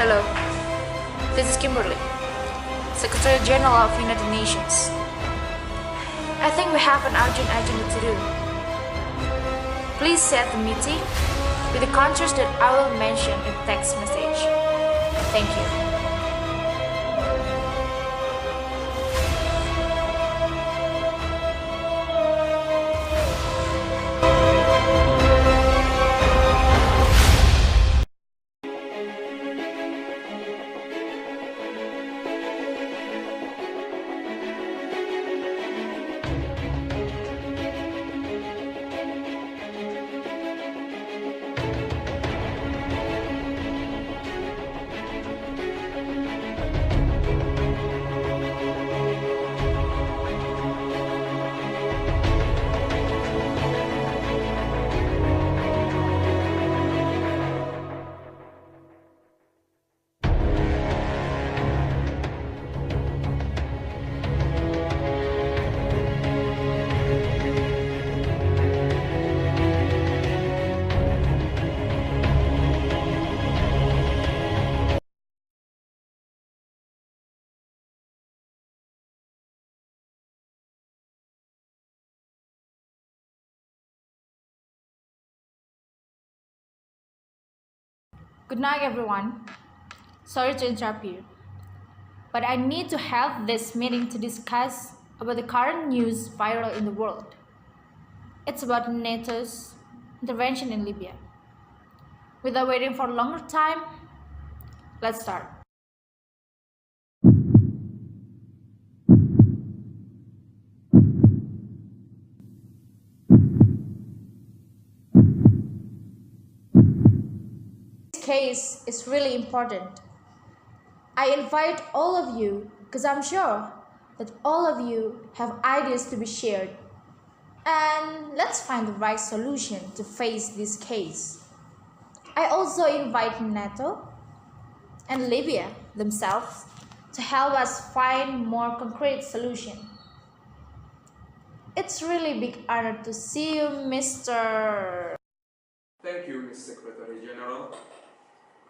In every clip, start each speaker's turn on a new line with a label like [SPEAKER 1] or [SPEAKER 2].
[SPEAKER 1] Hello, this is Kimberly, Secretary General of United Nations. I think we have an urgent agenda to do. Please set the meeting with the countries that I will mention in text message. Thank you. Good night, everyone. Sorry to interrupt you, but I need to have this meeting to discuss about the current news viral in the world. It's about NATO's intervention in Libya. Without waiting for a longer time, let's start. Case is really important. I invite all of you because I'm sure that all of you have ideas to be shared, and let's find the right solution to face this case. I also invite NATO and Libya themselves to help us find more concrete solution. It's really big honor to see you, Mr.
[SPEAKER 2] Thank you, Ms. Secretary General.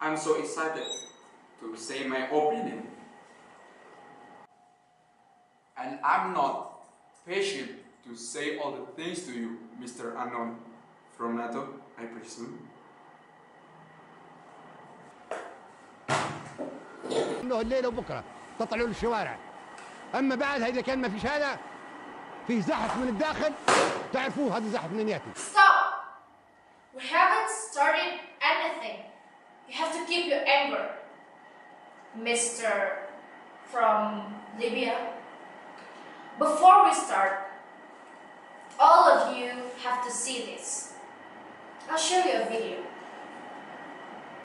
[SPEAKER 2] I'm so excited to say my opinion. And I'm not patient to say all the things to you, Mr. Unknown from NATO, I presume.
[SPEAKER 3] انه الليله وبكره تطلعوا للشوارع، اما بعدها اذا كان ما فيش هذا في زحف من الداخل تعرفوه هذا الزحف من ياتي.
[SPEAKER 1] Stop! We haven't started anything. You have to keep your anger, Mr. from Libya. Before we start, all of you have to see this. I'll show you a video.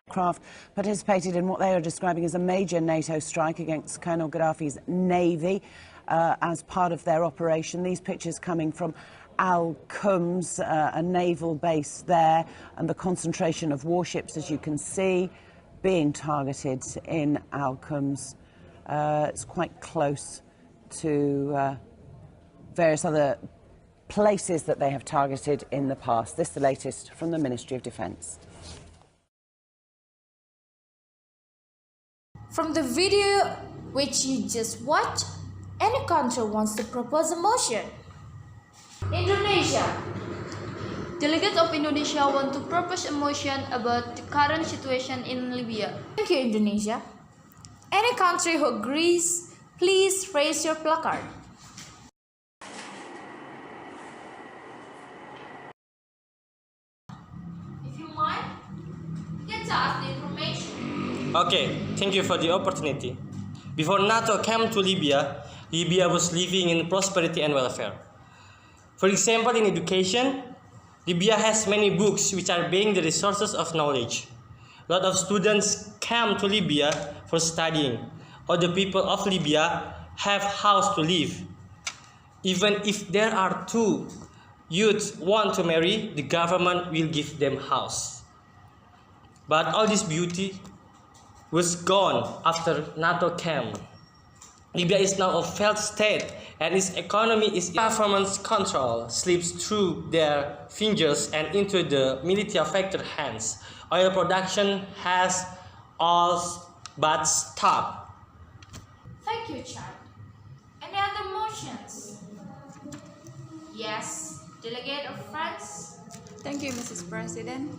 [SPEAKER 4] Craft participated in what they are describing as a major NATO strike against Colonel Gaddafi's navy as part of their operation. These pictures coming from Al-Qums, a naval base there, and the concentration of warships, as you can see, being targeted in Al-Qums. It's quite close to various other places that they have targeted in the past. This is the latest from the Ministry of Defence.
[SPEAKER 1] From the video which you just watched, any country wants to propose a motion. Indonesia.
[SPEAKER 5] Delegates of Indonesia want to propose a motion about the current situation in Libya.
[SPEAKER 1] Thank you, Indonesia. Any country who agrees, please raise your placard. If you mind, get us the information.
[SPEAKER 6] Okay, thank you for the opportunity. Before NATO came to Libya, Libya was living in prosperity and welfare. For example, in education, Libya has many books which are being the resources of knowledge. A lot of students come to Libya for studying. All the people of Libya have house to live. Even if there are two youths want to marry, the government will give them house. But all this beauty was gone after NATO came. Libya is now a failed state, and its economy is government's control slips through their fingers and into the military-affected hands. Oil production has all but stop.
[SPEAKER 1] Thank you, child. Any other motions? Yes, Delegate of France.
[SPEAKER 7] Thank you, Mrs. President.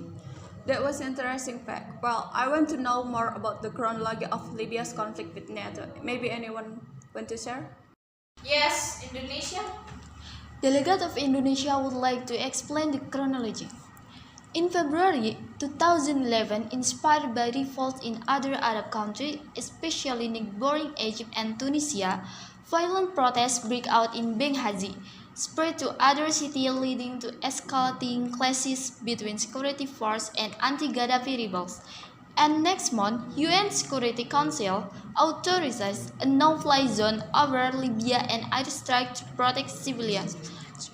[SPEAKER 7] That was an interesting fact. Well, I want to know more about the chronology of Libya's conflict with NATO. Maybe anyone want to share?
[SPEAKER 1] Yes, Indonesia.
[SPEAKER 5] Delegate of Indonesia would like to explain the chronology. In February 2011, inspired by revolts in other Arab countries, especially neighboring Egypt and Tunisia, violent protests break out in Benghazi, spread to other cities, leading to escalating clashes between security forces and anti-Gaddafi rebels. And next month, UN Security Council authorized a no-fly zone over Libya and airstrike to protect civilians,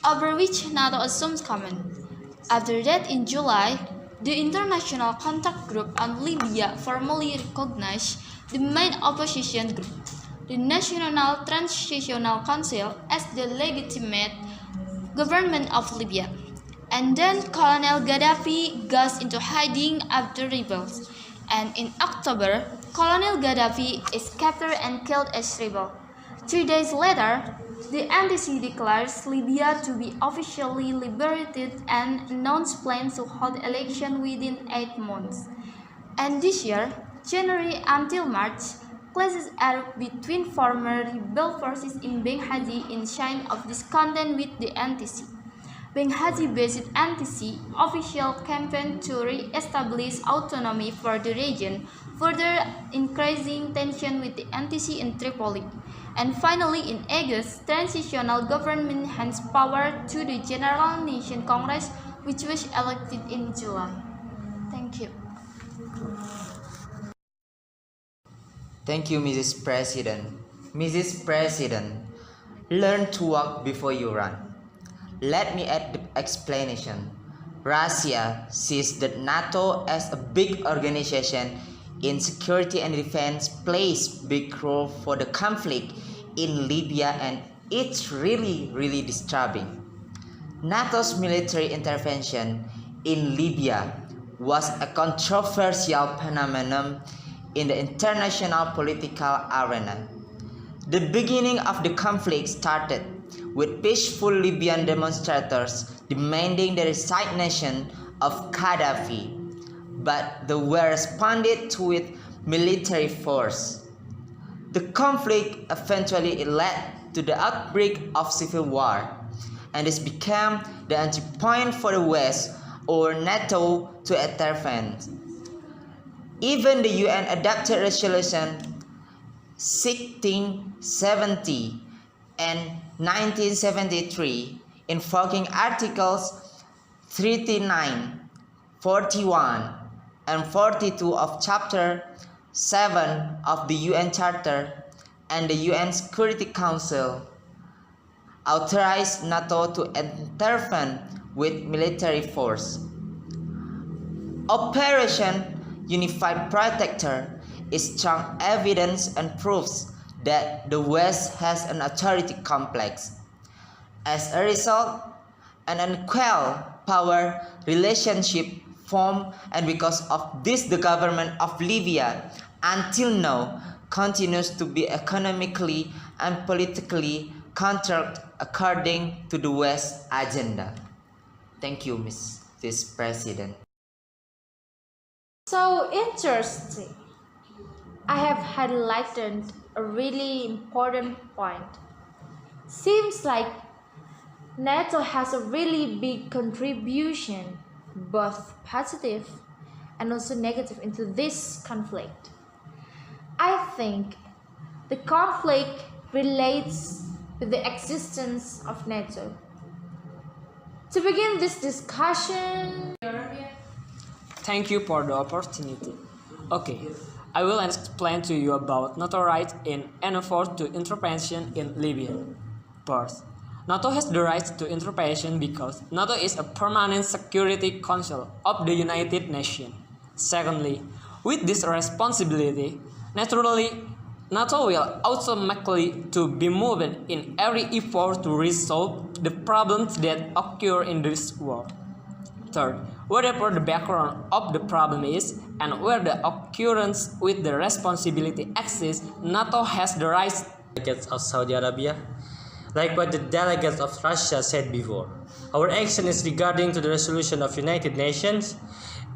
[SPEAKER 5] over which NATO assumes command. After that, in July, the International Contact Group on Libya formally recognized the main opposition group, the National Transitional Council, as the legitimate government of Libya. And then Colonel Gaddafi goes into hiding after rebels. And in October, Colonel Gaddafi is captured and killed as rebel. 3 days later, the NTC declares Libya to be officially liberated and announced plans to hold election within 8 months. And this year, January until March, clashes erupt between former rebel forces in Benghazi in sign of discontent with the NTC. Benghazi-based NTC official campaigned to re-establish autonomy for the region, further increasing tension with the NTC in Tripoli. And finally, in August, transitional government hands power to the General Nation Congress, which was elected in July. Thank you.
[SPEAKER 8] Thank you, Mrs. President. Mrs. President, learn to walk before you run. Let me add the explanation. Russia sees that NATO as a big organization in security and defense plays big role for the conflict in Libya, and it's really disturbing. NATO's military intervention in Libya was a controversial phenomenon in the international political arena. The beginning of the conflict started with peaceful Libyan demonstrators demanding the resignation of Gaddafi, but they were responded to with military force. The conflict eventually led to the outbreak of civil war, and this became the entry point for the West or NATO to intervene. Even the UN adopted Resolution 1670 and 1973, invoking Articles 39, 41, and 42 of Chapter 7 of the UN Charter, and the UN Security Council authorized NATO to intervene with military force. Operation Unified Protector is strong evidence and proves that the West has an authority complex. As a result, an unequal power relationship formed, and because of this the government of Libya until now continues to be economically and politically controlled according to the West agenda. Thank you, Mrs. President.
[SPEAKER 1] So interesting. I have highlighted a really important point. Seems like NATO has a really big contribution, both positive and also negative, into this conflict. I think the conflict relates with the existence of NATO. To begin this discussion,
[SPEAKER 9] Thank you for the opportunity. Okay, I will explain to you about NATO right in an effort to intervention in Libya. First, NATO has the right to intervention because NATO is a permanent security council of the United Nations. Secondly, with this responsibility, naturally, NATO will automatically to be moved in every effort to resolve the problems that occur in this world. Third, whatever the background of the problem is and where the occurrence with the responsibility exists, NATO has the right.
[SPEAKER 6] Delegates of Saudi Arabia, like what the delegates of Russia said before, our action is regarding to the resolution of United Nations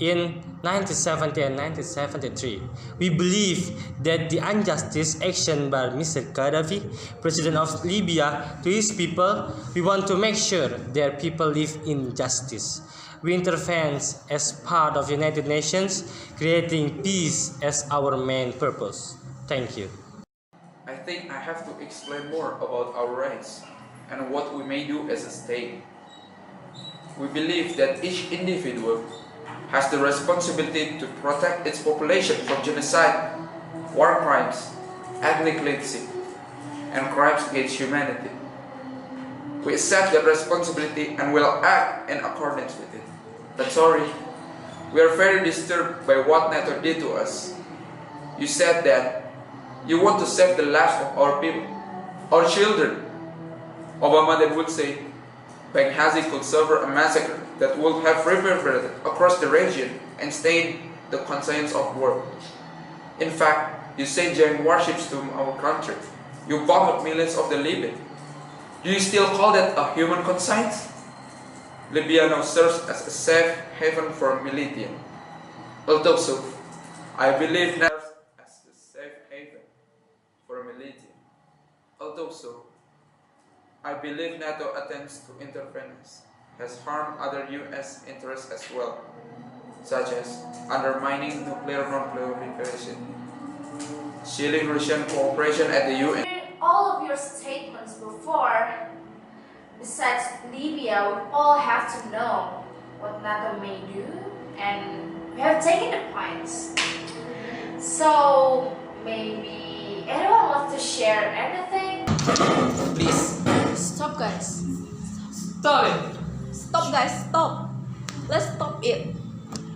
[SPEAKER 6] in 1970 and 1973. We believe that the injustice action by Mr. Gaddafi, President of Libya, to his people, we want to make sure their people live in justice. We intervene as part of United Nations, creating peace as our main purpose. Thank you.
[SPEAKER 2] I think I have to explain more about our rights and what we may do as a state. We believe that each individual has the responsibility to protect its population from genocide, war crimes, ethnic cleansing, and crimes against humanity. We accept that responsibility and will act in accordance with it. But sorry, we are very disturbed by what NATO did to us. You said that you want to save the lives of our people, our children. Obama then would say, Benghazi could suffer a massacre that would have reverberated across the region and stained the conscience of the world. In fact, you sent giant warships to our country. You bombed millions of the Libyan. Do you still call that a human conscience? Libya now serves as a safe haven for millennia. Although so, I believe now as a safe haven for millennia. Although so, I believe NATO attempts to intervene has harmed other US interests as well, such as undermining nuclear non-proliferation, sealing Russian cooperation at the UN.
[SPEAKER 1] All of your statements before, besides Libya, we all have to know what NATO may do, and we have taken the points. So maybe anyone wants to share anything?
[SPEAKER 8] Please.
[SPEAKER 5] Stop, guys.
[SPEAKER 7] Stop it. Stop, guys, stop. Let's stop it.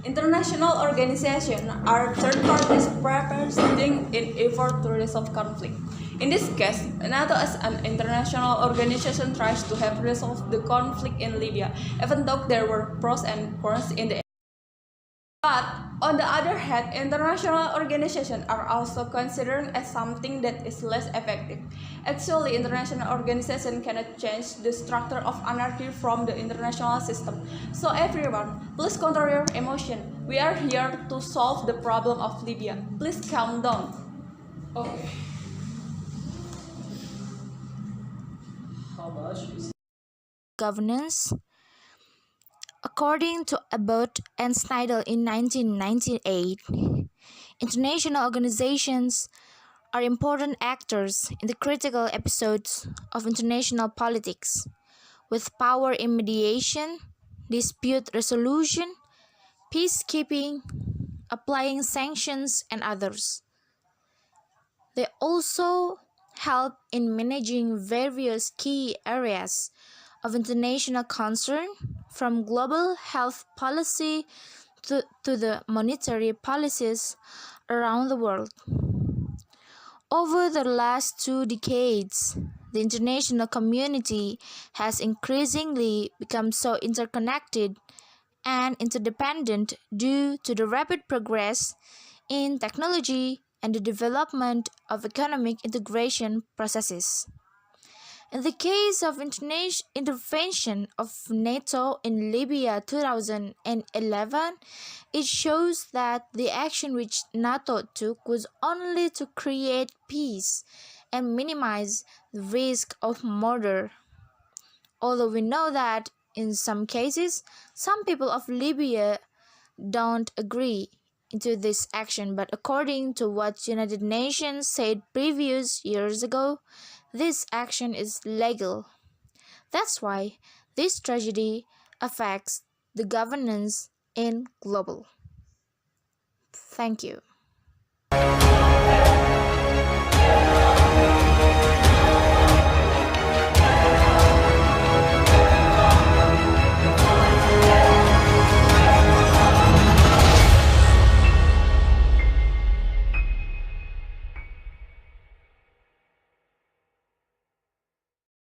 [SPEAKER 7] International organizations are third parties participating in effort to resolve conflict. In this case, NATO as an international organization tries to help resolve the conflict in Libya, even though there were pros and cons in the. But on the other hand, international organizations are also considered as something that is less effective. Actually, international organizations cannot change the structure of anarchy from the international system. So everyone, please control your emotion. We are here to solve the problem of Libya. Please calm down.
[SPEAKER 9] Okay. How much is
[SPEAKER 1] Governance. According to Abbott and Snyder in 1998, international organizations are important actors in the critical episodes of international politics, with power in mediation, dispute resolution, peacekeeping, applying sanctions, and others. They also help in managing various key areas of international concern, from global health policy to the monetary policies around the world. Over the last 2 decades, the international community has increasingly become so interconnected and interdependent due to the rapid progress in technology and the development of economic integration processes. In the case of intervention of NATO in Libya 2011, it shows that the action which NATO took was only to create peace and minimize the risk of murder. Although we know that in some cases, some people of Libya don't agree into this action, but according to what United Nations said previous years ago, this action is legal. That's why this tragedy affects the governance in global. Thank you.